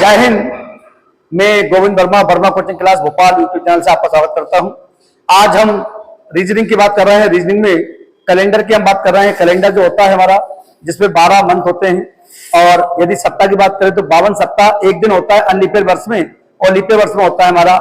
जय हिंद। मैं Govind Verma, Verma coaching class Bhopal YouTube channel से आपका स्वागत करता हूं। आज हम रीजनिंग की बात कर रहे हैं। रीजनिंग में कैलेंडर की हम बात कर रहे हैं। कैलेंडर जो होता है हमारा, जिसमें 12 मंथ होते हैं, और यदि सप्ताह की बात करें तो 52 सप्ताह एक दिन होता है अनलिपियर वर्ष में, और लिपियर वर्ष में होता है हमारा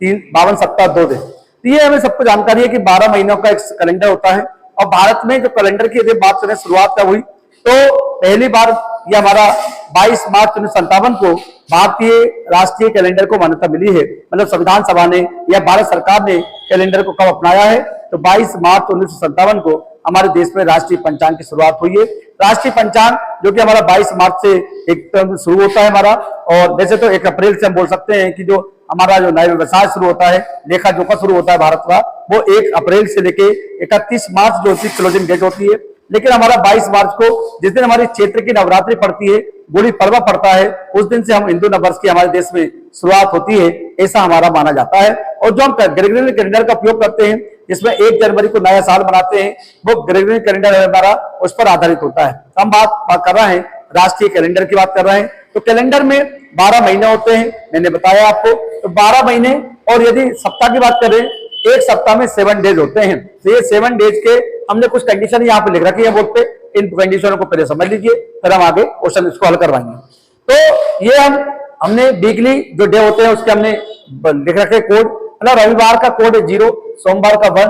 52 सप्ताह 2 दिन। तो ये हमें सबको जानकारी है कि 12 महीनों का एक कैलेंडर होता है। और भारत में जो कैलेंडर की यदि बात करें शुरुआत कब हुई, तो पहली बार यह हमारा 22 मार्च 1957 को भारतीय राष्ट्रीय कैलेंडर को मान्यता मिली है। मतलब संविधान सभा ने या भारत सरकार ने कैलेंडर को कब अपनाया है, तो 22 मार्च 1957 को हमारे देश में राष्ट्रीय पंचांग की शुरुआत हुई है। राष्ट्रीय पंचांग जो कि हमारा 22 मार्च से एक शुरू होता है हमारा, और वैसे तो 1 अप्रैल से हम बोल सकते हैं कि जो हमारा जो नया व्यवसाय शुरू होता है, लेखा जोखा शुरू होता है भारत का, वो 1 अप्रैल से लेके 31 मार्च जो होती है क्लोजिंग डेट होती है। लेकिन हमारा 22 मार्च को जिस दिन हमारी क्षेत्र की नवरात्रि पड़ती है, गुड़ी पड़वा पड़ता है, उस दिन से हम हिंदू नववर्ष की हमारे देश में शुरुआत होती है, ऐसा हमारा माना जाता है। और जो हम ग्रेगोरियन कैलेंडर का उपयोग करते हैं, जिसमें 1 जनवरी को नया साल मनाते हैं, वो ग्रेगोरियन कैलेंडर हमारा उस पर आधारित होता है। हम बात कर रहे हैं राष्ट्रीय कैलेंडर की बात कर रहे हैं। तो कैलेंडर में 12 महीने होते हैं, मैंने बताया आपको। तो 12 महीने, और यदि सप्ताह की बात करें, एक सप्ताह में 7 डेज होते हैं। तो ये 7 डेज के हमने कुछ कंडीशन यहाँ पे लिख रखी है बोर्ड पे। इन कंडीशनों को पहले समझ लीजिए, फिर हम आगे क्वेश्चन इसको हल करवाएंगे। तो ये हमने वीकली जो डे होते हैं उसके हमने लिख रखे कोड। मतलब रविवार का कोड है 0, सोमवार का 1,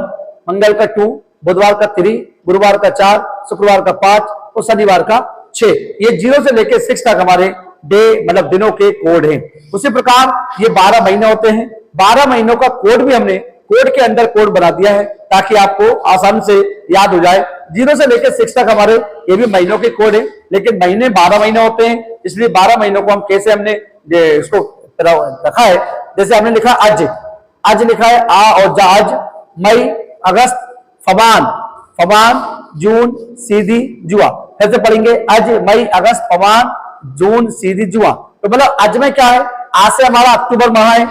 मंगल का 2, बुधवार का 3, गुरुवार का 4, शुक्रवार का 5 और शनिवार का 6। ये 0 से लेकर 6 तक हमारे डे मतलब दिनों के कोड हैं। उसी प्रकार ये 12 महीने होते हैं। 12 महीनों का कोड भी हमने कोड के अंदर कोड बना दिया है, ताकि आपको आसान से याद हो जाए। 0 से लेकर 6 तक हमारे ये भी महीनों के कोड है, लेकिन महीने 12 महीने होते हैं। इसलिए 12 महीनों को हम कैसे हमने इसको रखा है, जैसे हमने लिखा आज लिखा है आ और जा, आज, मई, अगस्त, फबान, जून, सीधी, जुआ। फिर से पढ़ेंगे आज, मई, अगस्त, फबान, जून, सीधी, जुआ। तो मतलब आज में क्या है, आज से हमारा अक्टूबर माह है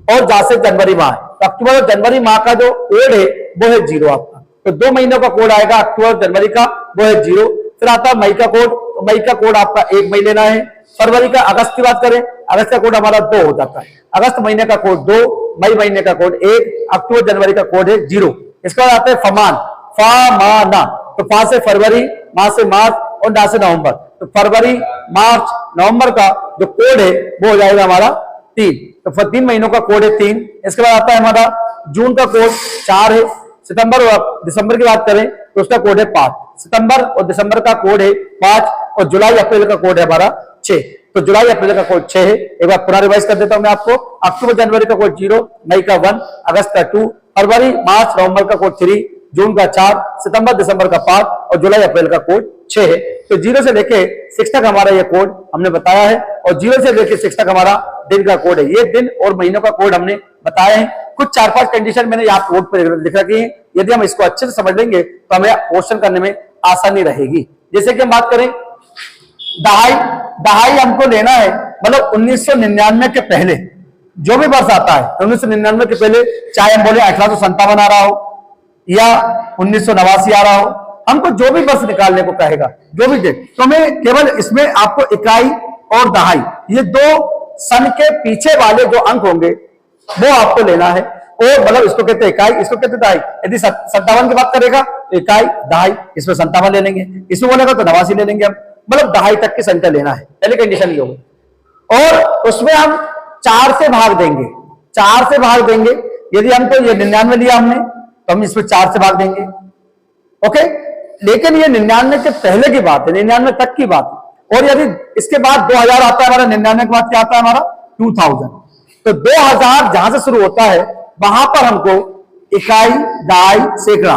और जा से जनवरी माह है। तो अक्टूबर और जनवरी माह का जो कोड है वो है 0 आपका। तो 2 महीनों का कोड आएगा अक्टूबर और जनवरी का, वो है 0। फिर आता है मई का कोड। तो मई का कोड आपका 1 मई लेना है। फरवरी का, अगस्त की बात करें, अगस्त का कोड हमारा 2 हो जाता है। अगस्त महीने का कोड 2, मई महीने का कोड 1, अक्टूबर जनवरी का कोड है 0। इसके बाद आता है फमाना। तो फा से फरवरी, मा से मार्च और ना से नवंबर। तो फरवरी, मार्च, नवंबर का जो कोड है वो हो जाएगा हमारा 3। तो 3 महीनों का कोड है 3। इसके बाद आता है हमारा जून का कोड 4 है। सितंबर और दिसंबर की बात करें तो उसका कोड है 5। सितंबर और दिसंबर का कोड है 5, और जुलाई अप्रैल का कोड है हमारा 6। तो जुलाई अप्रैल का कोड 6 है। एक बार पुनः रिवाइज कर देता हूं मैं आपको। अक्टूबर जनवरी का कोड 0, मई का 1, अगस्त का 2, फरवरी मार्च नवंबर का कोड 3, जून का 4, सितंबर दिसंबर का 5 और जुलाई अप्रैल का कोड 6 है। तो 0 से लेके 6 तक हमारा ये कोड हमने बताया है, और 0 से लेके 6 तक हमारा दिन का कोड है। ये दिन और महीनों का कोड हमने बताए हैं। कुछ 4-5 कंडीशन मैंने यहाँ बोर्ड पर लिख रखी है। यदि हम इसको अच्छे से समझ लेंगे तो हमें क्वेश्चन करने में आसानी रहेगी। जैसे कि हम बात करें दहाई हमको लेना है, मतलब 1999 के पहले जो भी वर्ष आता है, 1999 के पहले, चाहे हम बोले 1857 आ रहा हो या 1989 आ रहा हो, हमको जो भी वर्ष निकालने को कहेगा, जो भी डेट, तो हमें केवल इसमें आपको इकाई और दहाई, ये 2 सन के पीछे वाले जो अंक होंगे वो आपको लेना है। और मतलब इसको कहते हैं इकाई, इसको कहते हैं दहाई। यदि 57 की बात करेगा तो इकाई, दहाई, इसमें 57 ले लेंगे, इसमें बोलेगा तो 89 ले लेंगे हम। मतलब दहाई तक की संख्या लेना है, पहले कंडीशन ये होगी। और उसमें हम 4 से भाग देंगे। 4 से भाग देंगे। यदि हमको ये 99 लिया हमने, तो हम इसमें 4 से भाग देंगे। ओके, लेकिन ये 99 के पहले की बात है, 99 तक की बात है। और यदि इसके बाद 2000 आता है हमारा, 99 के बाद क्या आता है हमारा 2000। तो 2000 जहां से शुरू होता है वहां पर हमको इकाई, दहाई, सैकड़ा,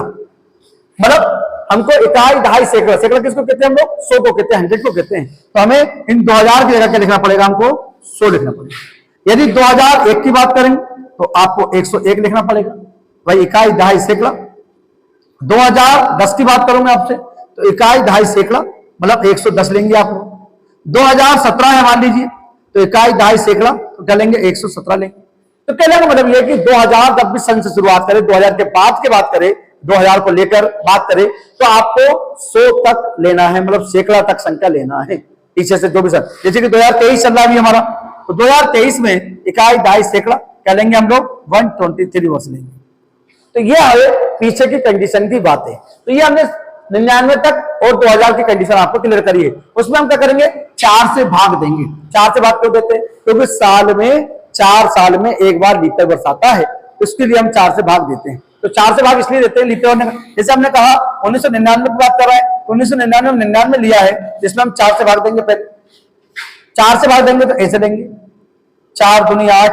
मतलब हमको इकाई, दहाई, सैकड़ा, सैकड़ा किसको कहते हैं हम लोग, 100 को कहते हैं, 100 को कहते हैं। तो हमें इन 2000 की जगह क्या लिखना पड़ेगा, हमको 100 लिखना पड़ेगा। यदि 2001 की बात करें तो आपको 101 लिखना पड़ेगा, भाई इकाई, दहाई, सैकड़ा। 2010 की बात करूंगा आपसे, तो इकाई, दहाई, सैकड़ा, मतलब 110 लेंगे आपको। 2017 है मान लीजिए, तो इकाई, दहाई, सैकड़ा, तो क्या लेंगे 117 लेंगे। तो कहने का मतलब यह कि 2000 जब भी सन से शुरुआत करें, 2000 के बाद की बात करें, 2000 को लेकर बात करें, तो आपको 100 तक लेना है, मतलब सैकड़ा तक संख्या लेना है पीछे से जो भी सन। जैसे कि 2023 चल रहा है अभी हमारा, तो 2023 में इकाई दहाई सैकड़ा क्या लेंगे हम लोग 123 वर्ष लेंगे। तो ये है पीछे की कंडीशन की बातें। तो ये हमने 99 तक और 2000 की कंडीशन आपको क्लियर करी है। उसमें हम क्या करेंगे 4 से भाग देंगे। 4 से भाग क्यों देते हैं? क्योंकि साल में 4 साल में एक बार लीप वर्ष आता है, उसके लिए हम 4 से भाग देते हैं। तो 4 से भाग इसलिए देते हैं लीप वर्ष, जैसे हमने कहा 1999 की बात कर रहा है, 1999 में 99 लिया है, जिसमें हम 4 से भाग देंगे। पहले 4 से भाग देंगे तो ऐसे देंगे 4 दूनी 8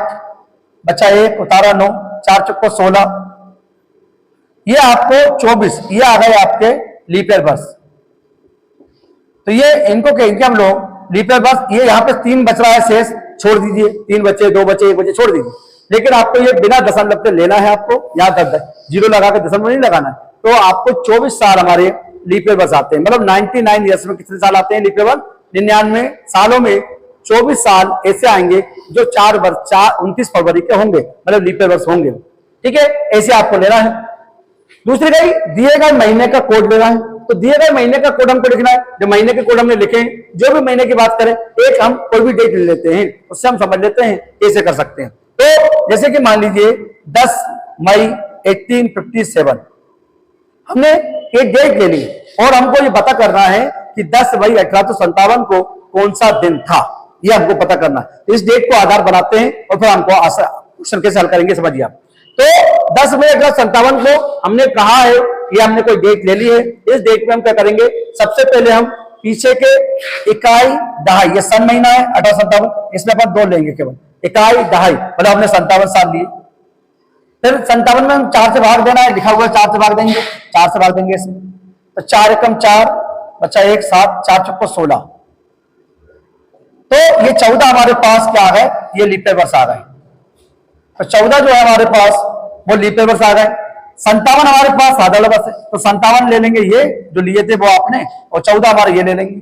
बचा 1 उतारा 9 4 चौको 16, ये आपको 24, ये आ गए आपके लीप ईयर वर्ष। तो ये इनको कहेंगे हम लोग लीप ईयर वर्ष। ये यहाँ पे 3 बच रहा है शेष, छोड़ दीजिए, 3 बचे 2 बचे 1 बचे छोड़ दीजिए। लेकिन आपको ये बिना दशमलव के लेना है, आपको याद रखना है, जीरो लगा के दशमलव नहीं लगाना है। तो आपको 24 साल हमारे लीप ईयर वर्ष आते हैं। मतलब 99 ईयर्स में कितने साल आते हैं लीप ईयर वर्ष? 99 सालों में 24 साल ऐसे आएंगे जो 29 फरवरी के होंगे, मतलब लीप ईयर वर्ष होंगे। ठीक है, ऐसे आपको लेना है। दूसरी गई दिए गए महीने का कोड लेना है। तो दिए गए महीने का कोड हमको लिखना है। जो महीने के कोड हमने लिखे हैं, जो भी महीने की बात करें, एक हम कोई भी डेट ले लेते हैं, उससे हम समझ लेते हैं कैसे कर सकते हैं। तो जैसे कि मान लीजिए 10 मई 1857 हमने एक डेट ले ली और हमको ये पता करना है कि 10 मई 1857 को कौन सा दिन था, ये हमको पता करना है। इस डेट को आधार बनाते हैं और फिर हमको क्वेश्चन कैसे हल करेंगे समझिए आप। तो 10 मई 1857 को हमने कहा है, ये हमने कोई डेट ले ली है। इस डेट में हम क्या करेंगे, सबसे पहले हम पीछे के इकाई दहाई, ये सन महीना है 1857, इसमें अपन 2 लेंगे केवल, इकाई दहाई मतलब हमने 57 साल लिए। फिर 57 में हम 4 से भाग देना है, लिखा हुआ है 4 से भाग देंगे, 4 से भाग देंगे इसमें। तो 4 एकम 4 बचा 1 7 4 चौको 16। तो ये 14 हमारे पास क्या है, ये लीप ईयर वर्ष आ गए। तो 14 जो है हमारे पास वो लीप ईयर वर्ष आ गए। 57 हमारे पास साधारण वर्ष है, तो 57 ले लेंगे ये जो लिए थे वो आपने, और 14 हमारे ये ले लेंगे।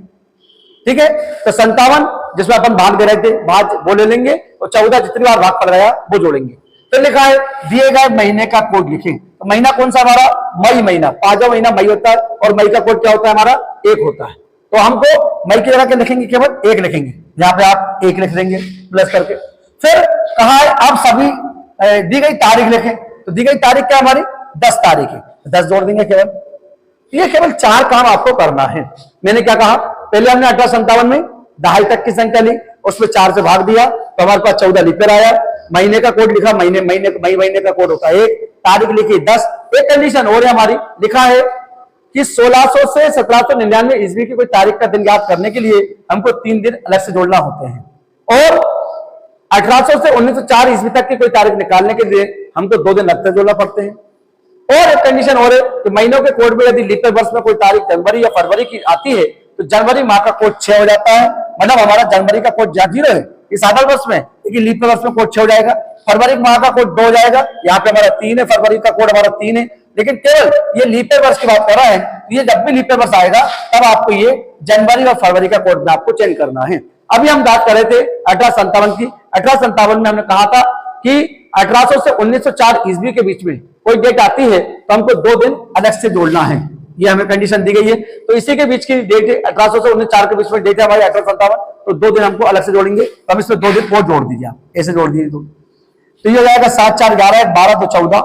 ठीक है, तो 57 जिसमें अपन भाग दे रहे थे भाग वो ले लेंगे, और 14 जितनी बार भाग पड़ गया वो जोड़ेंगे। तो लिखा है दिए गए महीने का कोड लिखें। तो महीना कौन सा हमारा? मई महीना, 5वां महीना मई होता है, और मई का कोड क्या होता है हमारा? 1 होता है। तो हमको मई की जगह क्या लिखेंगे, केवल 1 लिखेंगे। यहाँ पे आप 1 लिख देंगे प्लस करके। फिर कहा है अब सभी दी गई तारीख लिखें। तो दी गई तारीख क्या हमारी? 10 तारीख है, 10 जोड़ देंगे केवल। ये केवल 4 काम आपको करना है। मैंने क्या कहा, पहले हमने 1857 में दहाई तक की संख्या ली, उसमें 4 से भाग दिया तो हमारे पास 14 लीप ईयर आया। महीने का कोड लिखा, मई महीने का कोड होता है 1, तारीख लिखी 10। एक कंडीशन और है हमारी, लिखा है कि 1600 से 1799 ईस्वी की कोई तारीख का दिन याद करने के लिए हमको 3 दिन अलग से जोड़ना होते हैं, और 1800 से 1904 ईस्वी तक की कोई तारीख निकालने के लिए हमको 2 दिन लगते जोड़ना पड़ते हैं। और एक कंडीशन और है कि महीनों के कोड में यदि लीप ईयर वर्ष में कोई तारीख जनवरी या फरवरी की आती है तो जनवरी माह का कोड 6 हो जाता है, मतलब हमारा जनवरी का कोड 0 है इस आधार वर्ष में, लेकिन लीप ईयर वर्ष में कोड 6 हो जाएगा। फरवरी माह का कोड 2 हो जाएगा, यहाँ पे हमारा 3 है, फरवरी का कोड हमारा 3 है। लेकिन केवल ये लीप ईयर वर्ष की बात कर रहा है, ये जब भी लीप ईयर वर्ष आएगा तब आपको ये जनवरी और फरवरी का कोड में आपको चेंज करना है। अभी हम बात कर रहे थे 1857 की। 1857 में हमने कहा था कि 1800 से 1904 ईस्वी के बीच में कोई डेट आती है तो हमको 2 दिन अलग से जोड़ना है, ये हमें कंडीशन दी गई है। तो इसी के बीच की डेट है, 1800 से 1904 के बीच में डेट है हमारी 1857, तो 2 दिन हमको अलग से जोड़ेंगे। तो हम इसमें 2 दिन और जोड़ दीजिए, आप ऐसे जोड़ दीजिए। तो ये हो जाएगा 7 4 11 12 तो 14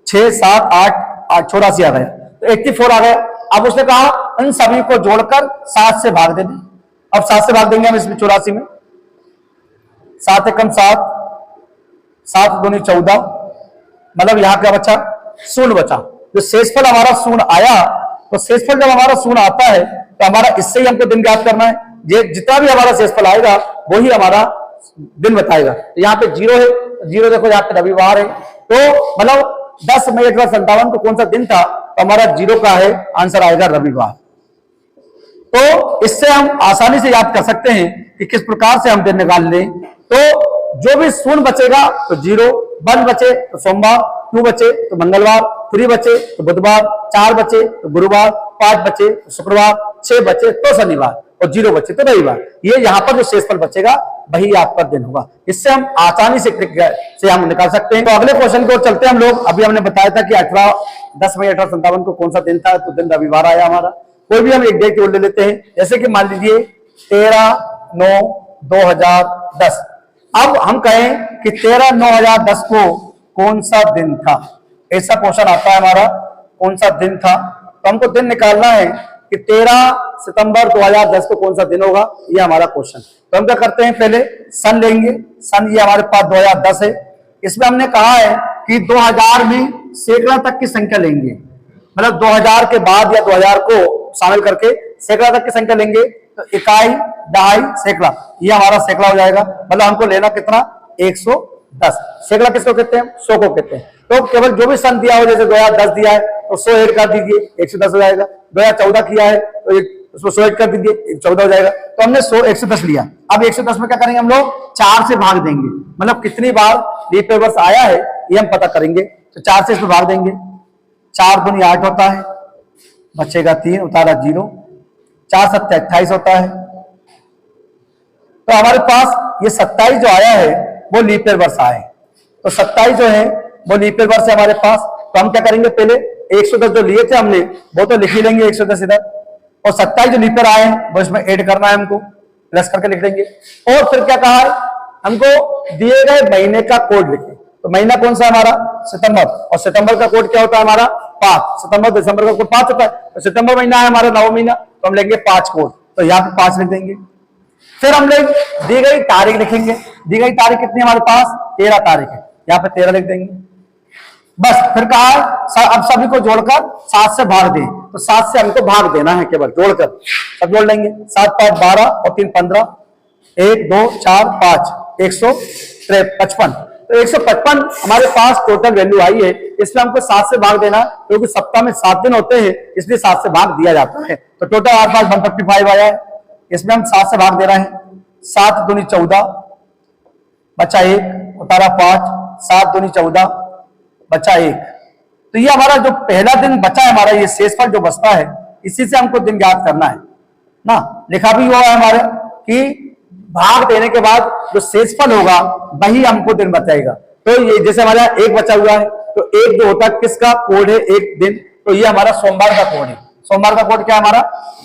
6 7 8 84 आ गया, तो 84 आ गया। अब उसने कहा इन सभी को जोड़कर 7 से भाग दे दें। अब 7 से भाग देंगे हम इसमें 84 में, 7 एकम 7 7 दूनी 14, मतलब यहां क्या बचा? शून्य बचा। जो शेषफल हमारा शून्य आया, तो शेषफल जब हमारा शून्य आता है तो हमारा इससे ही हमको दिन याद करना है। ये जितना भी हमारा शेषफल आएगा वही हमारा दिन बताएगा। तो यहाँ पे 0 है, 0 देखो यहाँ पे रविवार है, तो मतलब 10 मई 1857 को कौन सा दिन था? तो हमारा 0 का है, आंसर आएगा रविवार। तो इससे हम आसानी से याद कर सकते हैं कि किस प्रकार से हम दिन निकाल लें। तो जो भी शून्य बचेगा तो 0, 1 बचे तो सोमवार, 2 बचे तो मंगलवार, 3 बचे तो बुधवार, 4 बचे तो गुरुवार, 5 बचे तो शुक्रवार, 6 बचे तो शनिवार, और 0 बचे तो रविवार। ये यहाँ पर जो शेषफल बचेगा वही आपका दिन होगा। इससे हम आसानी से हम निकाल सकते हैं। तो अगले क्वेश्चन की ओर चलते हैं हम लोग। अभी हमने बताया था कि 10 मई 1857 को कौन सा दिन था, तो दिन रविवार आया हमारा। कोई भी हम एक डेट ले लेते हैं, जैसे कि मान लीजिए 13/9/2010। अब हम कहें कि 13/9/2010 को कौन सा दिन था, ऐसा क्वेश्चन आता है हमारा, कौन सा दिन था। तो हमको दिन निकालना है कि 13 सितंबर 2010 को कौन सा दिन होगा, ये हमारा क्वेश्चन। तो हम क्या करते हैं, पहले सन लेंगे। सन ये हमारे पास 2010 है। इसमें हमने कहा है कि 2000 में सैकड़ा तक की संख्या लेंगे, मतलब 2000 के बाद या 2000 को शामिल करके सैकड़ा तक की संख्या लेंगे। तो इकाई, दहाई, सैकड़ा, ये हमारा सैकड़ा हो जाएगा। मतलब हमको लेना कितना, 110। सैकड़ा किसको कहते हैं, 100 को कहते हैं। तो केवल जो भी सन दिया हो, जैसे 2010 दिया है तो 100 ऐड कर दीजिए, 110 हो जाएगा। 2014 किया है तो उसको 100 ऐड कर दीजिए, 14 हो जाएगा। तो हमने 110 लिया। अब 110 में क्या करेंगे हम लोग, 4 से भाग देंगे, मतलब कितनी बार लीप ईयर वर्ष आया है ये हम पता करेंगे। तो 4 से इसमें भाग देंगे, 4 दूनी 8 होता है, बचेगा 3, उतारा 0, 4 7 28 होता है। तो हमारे पास ये 27 जो आया है वो लीप ईयर वर्ष आए। तो 27 जो है वो लीप ईयर वर्ष है हमारे पास। तो हम क्या करेंगे, पहले 110 जो लिए थे हमने वो तो लिख ही लेंगे 110 इधर, और 27 जो लीप ईयर आए हैं वो इसमें ऐड करना है, हमको प्लस करके लिख देंगे। और फिर क्या कहा है, हमको दिए गए महीने का कोड लिखे। तो महीना कौन सा हमारा, सितंबर, और सितंबर का कोड क्या होता है हमारा, 5। सितंबर दिसंबर का कोड 5 होता है। तो सितंबर महीना है हमारा 9वां महीना, तो हम लेंगे 5 कोड, तो यहाँ पे 5 लिख देंगे। फिर हम लोग दी गई तारीख लिखेंगे। दी गई तारीख कितनी हमारे पास, 13 तारीख है, यहाँ पे 13 लिख देंगे। बस फिर कहा अब सभी को जोड़कर 7 से भाग दें। तो 7 से हमको भाग देना है, केवल जोड़कर सब जोड़ लेंगे। 7 5 12 और 3 15, 1 2 4 5, 155। तो 155 हमारे पास टोटल वैल्यू आई है। इसमें हमको 7 से भाग देना, क्योंकि सप्ताह में 7 दिन होते हैं, इसलिए 7 से भाग दिया जाता है। तो टोटल हमारे पास 155 आया है। इसमें हम 7 से भाग दे रहे हैं। 7 दूनी 14, बचा 1, उतारा 5, 7 दूनी 14, बचा 1। तो ये हमारा जो पहला दिन बचा है हमारा, ये शेषफल जो बचता है, इसी से हमको दिन याद करना है ना। लिखा भी हुआ है हमारे कि भाग देने के बाद जो शेषफल होगा वही हमको दिन बचाएगा। तो ये जैसे हमारा 1 बचा हुआ है, तो 1 जो होता है किसका कोड है, 1 दिन, तो ये हमारा सोमवार का कोड है। सोमवार का कोड क्या हमारा,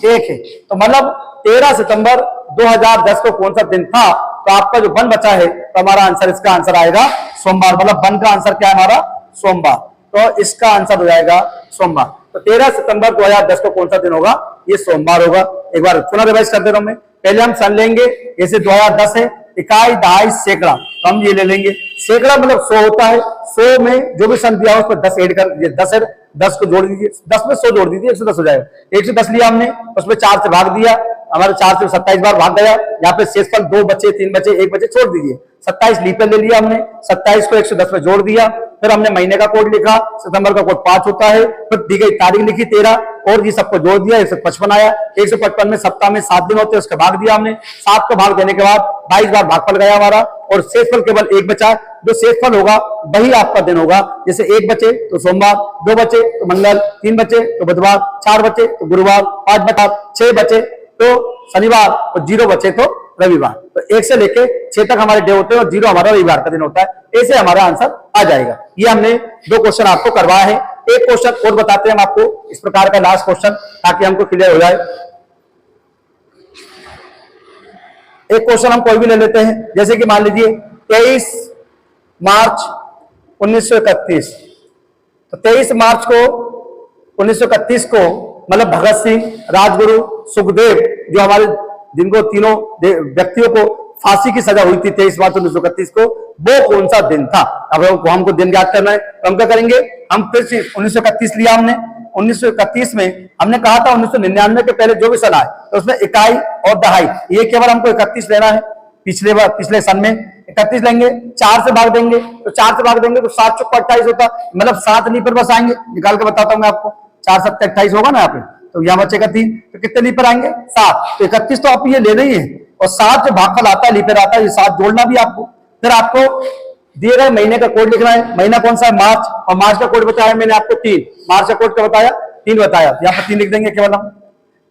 1 है। तो मतलब 13 सितंबर 2010 को कौन सा दिन था, तो आपका जो 1 बचा है, तो हमारा आंसर, इसका आंसर आएगा सोमवार। मतलब 1 का आंसर क्या है हमारा, सोमवार। तो इसका आंसर हो जाएगा सोमवार। तो 13 सितंबर 2010 को कौन सा दिन होगा, ये सोमवार होगा। एक बार पुनः रिवाइज कर दे रहा हूं मैं। पहले हम सन लेंगे, जैसे 2010 है, इकाई, दहाई, सैकड़ा, तो हम ये ले लेंगे। सैकड़ा मतलब 100 होता है। 100 में जो भी सन दिया हो उस पर 10 ऐड कर दीजिए, 10 है, 10 को जोड़ दीजिए, 10 में 100 जोड़ दीजिए, 110 हो जाएगा। 110 लिया हमने, उसमें 4 से भाग दिया, हमारे 4 से 27 बार भाग गया। यहाँ पे शेषफल 2 बचे, 3 बचे, 1 बचे, छोड़ दीजिए। 27 लीप ईयर ले लिया हमने, 27 को 110 में जोड़ दिया। फिर हमने महीने का कोड लिखा, सितंबर का कोड 5 होता है। फिर दी गई तारीख लिखी 13, और ये सबको जोड़ दिया, 155 आया। 155 में सप्ताह में 7 दिन होते हैं, उसका भाग दिया हमने। 7 को भाग देने के बाद 22 बार भागफल गया हमारा, और शेषफल केवल 1 बचा। जो शेषफल होगा वही आपका दिन होगा। जैसे 1 बचे तो सोमवार, 2 बचे तो मंगल, 3 बचे तो बुधवार, 4 बचे तो गुरुवार, 5 बचा, 6 बचे तो शनिवार, और 0 बचे तो रविवार। तो 1 से लेके 6 तक हमारे डे होते हैं, और 0 हमारा रविवार का दिन होता है। ऐसे हमारा आंसर आ जाएगा। ये हमने 2 क्वेश्चन आपको करवाया है। एक क्वेश्चन और बताते हैं हम आपको इस प्रकार का, लास्ट क्वेश्चन, ताकि हमको क्लियर हो जाए। एक क्वेश्चन हम कोई भी ले लेते हैं, जैसे कि मान लीजिए 23 मार्च 1931। तो 23 मार्च को 1931 को मतलब भगत सिंह, राजगुरु, सुखदेव, जो हमारे जिनको तीनों व्यक्तियों को फांसी की सजा हुई थी 23 मार्च 1931 को, वो कौन सा दिन था। अब हमको दिन याद करना है, तो हम क्या करेंगे, हम फिर से 1931 लिया हमने। 1931 में हमने कहा था 1999 के पहले जो भी सन आए, तो उसमें इकाई और दहाई, ये केवल हमको 31 लेना है। पिछले सन में 31 लेंगे, 4 से भाग देंगे, तो 4 से भाग देंगे तो 7 चौक 28 होता, मतलब 7 लीपर बस आएंगे। निकाल के बताता हूं मैं आपको, 4 7 28 होगा ना यहाँ पे, तो यहाँ बचेगा 3, तो कितने लीपर आएंगे, 7। तो 31 तो आप ये ले नहीं है, और 7 जो भागफल आता है, लीपर आता है, ये 7 जोड़ना भी आपको। फिर आपको दिए गए महीने का कोड लिखना है। महीना कौन सा है, मार्च, और मार्च का कोड बताया मैंने आपको 3। मार्च का कोड क्या बताया, 3 बताया, यहाँ पर 3 लिख देंगे केवल हम।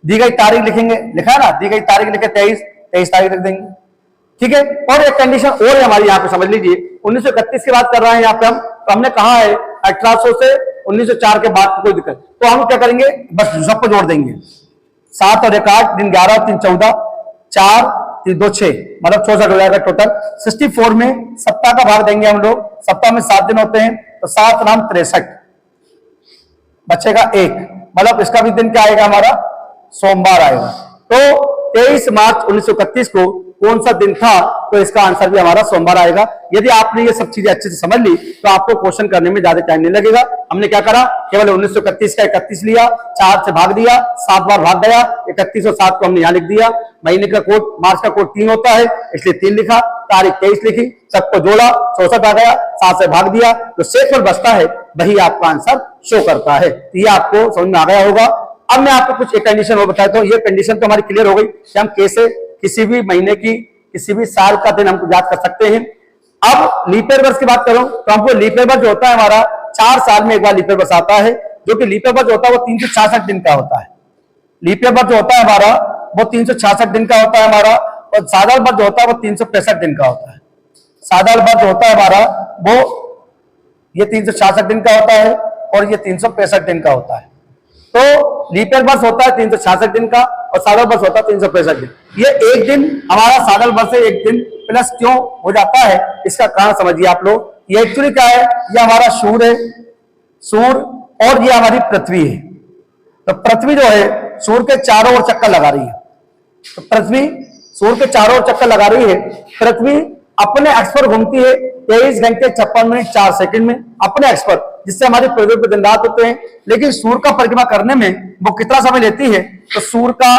दी गई तारीख लिखेंगे, लिखा है ना, दी गई तारीख लिखे 23 तारीख लिख देंगे, ठीक है। और एक कंडीशन और है हमारी, यहाँ पे समझ लीजिए, 1931 की बात कर रहे हैं यहाँ पे हम, तो हमने कहा है 1800 से 1904 के बाद कोई दिक्कत, तो हम क्या करेंगे, बस सबको जोड़ देंगे। 7 और 1 8, दिन 11, 3 14, 4 दो 6, मतलब 64 हो जाएगा टोटल। 64 में सप्ताह का भाग देंगे हम लोग, सप्ताह में 7 दिन होते हैं, तो 7 नाम 63, बचेगा 1, मतलब इसका भी दिन क्या आएगा हमारा, सोमवार आएगा। तो 23 मार्च 1931 को कौन सा दिन था, तो इसका आंसर भी हमारा सोमवार आएगा। यदि आपने ये सब चीजें अच्छे से समझ ली तो आपको क्वेश्चन करने में ज्यादा टाइम नहीं लगेगा। हमने क्या करा, केवल 1931 का 31 लिया, 4 से भाग दिया, 7 बार भाग गया, 31 और 7 को हमने यहां लिख दिया। महीने का कोड, मार्च का कोड 3 होता है, इसलिए 3 लिखा, तारीख 23 लिखी, सबको जोड़ा, 64 आ गया, 7 से भाग दिया, तो शेषफल बचता है वही आपका आंसर शो करता है। तो ये आपको समझ में आ गया होगा। अब मैं आपको कुछ एक कंडीशन और बताता हूं। ये कंडीशन तो हमारी क्लियर हो गई कि हम कैसे किसी भी महीने की, किसी भी साल का दिन हम याद कर सकते हैं। अब लीप ईयर वर्ष की बात करूं तो हमको लीप ईयर वर्ष जो होता है हमारा 4 साल में एक बार लीप ईयर वर्ष आता है, जो कि लीप ईयर वर्ष होता है वो 366 दिन का होता है। लीप ईयर वर्ष जो होता है हमारा वो 366 दिन का होता है हमारा, और साधारण वर्ष जो होता है वो 365 दिन का होता है। साधारण वर्ष जो होता है हमारा वो ये 366 दिन का होता है और ये 365 दिन का होता है। तो लीप ईयर वर्ष होता है 366 दिन का और साधारण वर्ष होता है 365 दिन। ये एक दिन हमारा साधारण वर्ष से एक दिन प्लस क्यों हो जाता है, इसका कारण समझिए आप लोग। ये एक्चुअली क्या है, ये हमारा सूर्य है, सूर्य, और ये हमारी पृथ्वी है। तो पृथ्वी जो है सूर्य के चारों ओर चक्कर लगा रही है, तो पृथ्वी सूर्य के चारों ओर चक्कर लगा रही है। पृथ्वी अपने अक्ष पर घूमती है 23 घंटे 56 मिनट 4 सेकंड में अपने अक्ष पर, जिससे हमारी पृथ्वी पर दिन रात होते हैं। लेकिन सूर्य का परिक्रमा करने में वो कितना समय लेती है, तो सूर्य का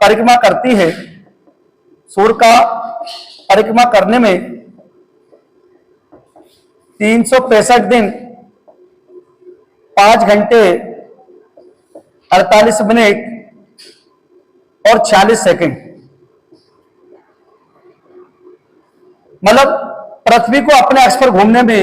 परिक्रमा करती है, सूर्य का परिक्रमा करने में 365 दिन 5 घंटे 48 मिनट और 46 सेकंड, मतलब पृथ्वी को अपने अक्ष पर घूमने में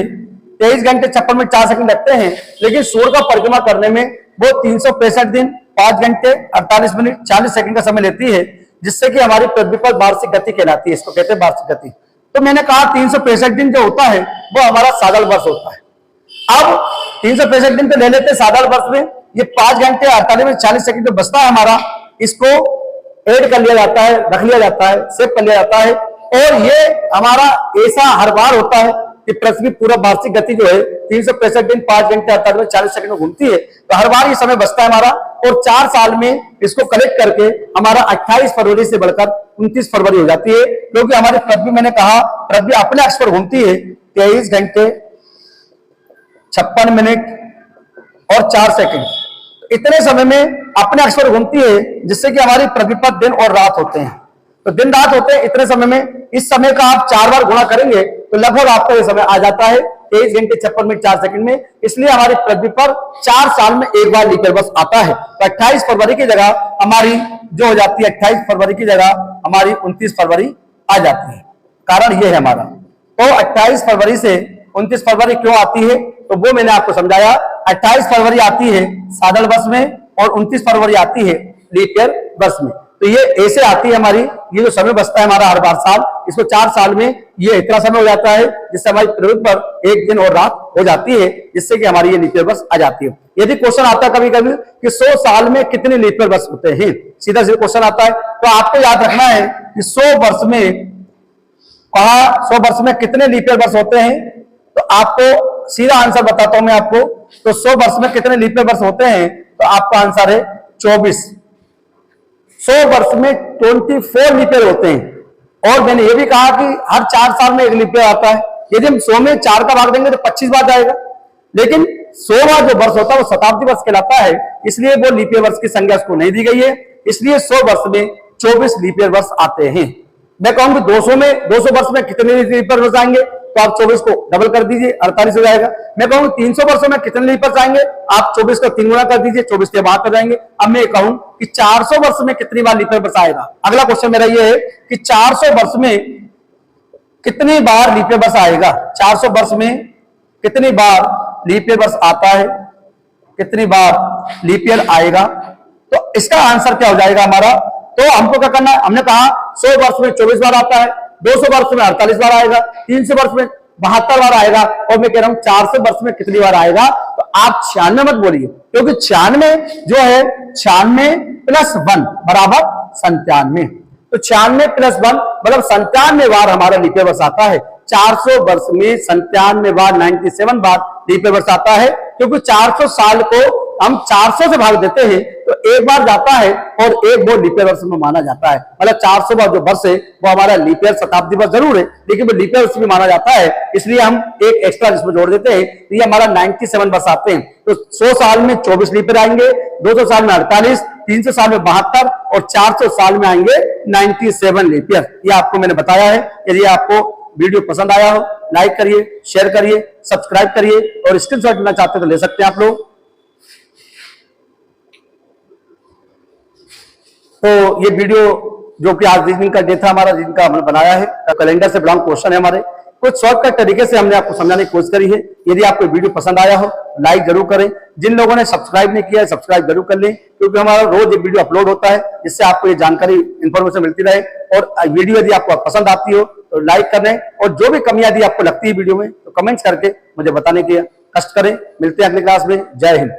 23 घंटे 56 मिनट 4 सेकंड लगते हैं, लेकिन सूर्य का परिक्रमा करने में वो 365 दिन 5 घंटे 48 मिनट 40 सेकंड का समय लेती है, जिससे कि हमारी पृथ्वी पर वार्षिक गति कहलाती है। इसको कहते हैं वार्षिक गति। तो मैंने कहा 365 दिन जो होता है वो हमारा साधारण वर्ष होता है। अब 365 दिन तो ले लेते हैं साधारण वर्ष में, ये 5 घंटे 48 मिनट 40 सेकंड जो बचता है हमारा, इसको ऐड कर लिया जाता है, रख लिया जाता है, सेव कर लिया जाता है। और ये हमारा ऐसा हर बार होता है कि पृथ्वी पूरा वार्षिक गति जो है 365 दिन 5 घंटे 48 मिनट 40 सेकंड में घूमती है, तो हर बार ये समय बचता है हमारा। और 4 साल में इसको कलेक्ट करके हमारा 28 फरवरी से बढ़कर 29 फरवरी हो जाती है, क्योंकि हमारी पृथ्वी, मैंने कहा पृथ्वी अपने अक्ष पर घूमती है 23 घंटे 56 मिनट और 4 सेकंड, इतने समय में अपने अक्ष पर घूमती है, जिससे कि हमारी पृथ्वी पर दिन और रात होते हैं। तो दिन रात होते हैं इतने समय में, इस समय का आप 4 बार गुणा करेंगे तो लगभग आपको ये समय आ जाता है 23 घंटे 56 मिनट 4 सेकंड में। इसलिए हमारी पृथ्वी पर 4 साल में एक बार लीप ईयर वर्ष आता है। तो 28 फरवरी की जगह हमारी जो हो जाती है, 28 फरवरी की जगह हमारी 29 फरवरी आ जाती है। कारण ये है हमारा। तो 28 फरवरी से 29 फरवरी क्यों आती है, तो वो मैंने आपको समझाया। 28 फरवरी आती है साधारण वर्ष में और 29 फरवरी आती है लीप ईयर वर्ष में। तो ये ऐसे आती है हमारी, ये जो समय बचता है हमारा हर बार साल, इसको 4 साल में ये इतना समय हो जाता है, जिससे हमारी पृथ्वी पर एक दिन और रात हो जाती है, जिससे कि हमारी ये लीप ईयर वर्ष आ जाती है। यदि क्वेश्चन आता है कभी कभी कि 100 साल में कितने लीप ईयर वर्ष होते हैं, सीधा सीधा क्वेश्चन आता है, तो आपको याद रखना है कि 100 वर्ष में कहा 100 वर्ष में कितने लीप ईयर वर्ष होते हैं। तो आपको सीधा आंसर बताता हूं मैं आपको। तो 100 वर्ष में कितने लीप ईयर वर्ष होते हैं, तो आपका आंसर है 24। 100 वर्ष में 24 लीप ईयर होते हैं। और मैंने ये भी कहा कि हर 4 साल में एक लीप ईयर आता है। यदि हम 100 में 4 का भाग देंगे तो 25 बार जाएगा, लेकिन 100वां जो वर्ष होता है वो शताब्दी वर्ष कहलाता है, इसलिए वो लीप ईयर वर्ष की संज्ञा उसको नहीं दी गई है। इसलिए 100 वर्ष में 24 लीप ईयर वर्ष आते हैं। मैं कहूंगी 200 वर्ष में कितने लीप ईयर वर्ष आएंगे, तो आप 24 को डबल कर दीजिए, 48 हो जाएगा। मैं कहूँ 300 वर्षों में कितने लीप ईयर आएंगे, आप 24 का 3 गुना कर दीजिए, 24 के बाद कर जाएंगे। अब मैं कहूं कि 400 वर्ष में कितनी बार लीप ईयर वर्ष आएगा। अगला क्वेश्चन मेरा ये है कि 400 वर्ष में कितनी बार लीप ईयर वर्ष आएगा, 400 वर्ष में कितनी बार लीप ईयर वर्ष आता है, कितनी बार लीप ईयर आएगा। तो इसका आंसर क्या हो जाएगा हमारा। तो हमको क्या करना है, हमने कहा 100 वर्ष में 24 बार आता है, 200 वर्ष में 48 बार आएगा, 300 वर्ष में 72 बार आएगा, और मैं कह रहा हूं 400 वर्ष में कितनी बार आएगा। तो आप 96 मत बोलिए, क्योंकि 96 जो है 96 + 1 बराबर 97। तो 96 प्लस 1 मतलब 97 बार हमारा लीप ईयर वर्ष आता है। 400 वर्ष में 97 बार 97 बार लीप ईयर वर्ष आता है, क्योंकि 400 साल को हम 400 से भाग देते हैं तो एक बार जाता है और एक वो लीप ईयर वर्ष में माना जाता है। मतलब 400 बार जो वर्ष है वो हमारा लीप ईयर शताब्दी वर्ष जरूर है, लेकिन वो लीप ईयर वर्ष भी माना जाता है, इसलिए हम एक एक्स्ट्रा जिसमें जोड़ देते हैं। तो ये हमारा 97 वर्ष आते हैं। तो 100 साल में 24 लीप ईयर आएंगे, 200 साल में 48, 300 साल में 72 और 400 साल में आएंगे 97 लीप ईयर। ये आपको मैंने बताया है। यदि आपको वीडियो पसंद आया हो, लाइक करिए, शेयर करिए, सब्सक्राइब करिए और स्क्रीनशॉट लेना चाहते हो तो ले सकते हैं आप लोग। तो ये वीडियो जो कि आज रीजनिंग का डे था हमारा, जिनका हमने बनाया है, कैलेंडर से बिलोंग क्वेश्चन है हमारे, कुछ शॉर्टकट तरीके से हमने आपको समझाने की कोशिश करी है। यदि आपको वीडियो पसंद आया हो लाइक जरूर करें। जिन लोगों ने सब्सक्राइब नहीं किया है सब्सक्राइब जरूर कर लें, क्योंकि हमारा रोज एक वीडियो अपलोड होता है, जिससे आपको ये जानकारी इंफॉर्मेशन मिलती रहे। और वीडियो यदि आपको पसंद आती हो तो लाइक करें, और जो भी कमियां यदि आपको लगती है वीडियो में तो कमेंट्स करके मुझे बताने की कष्ट करें। मिलते हैं अगली क्लास में। जय हिंद।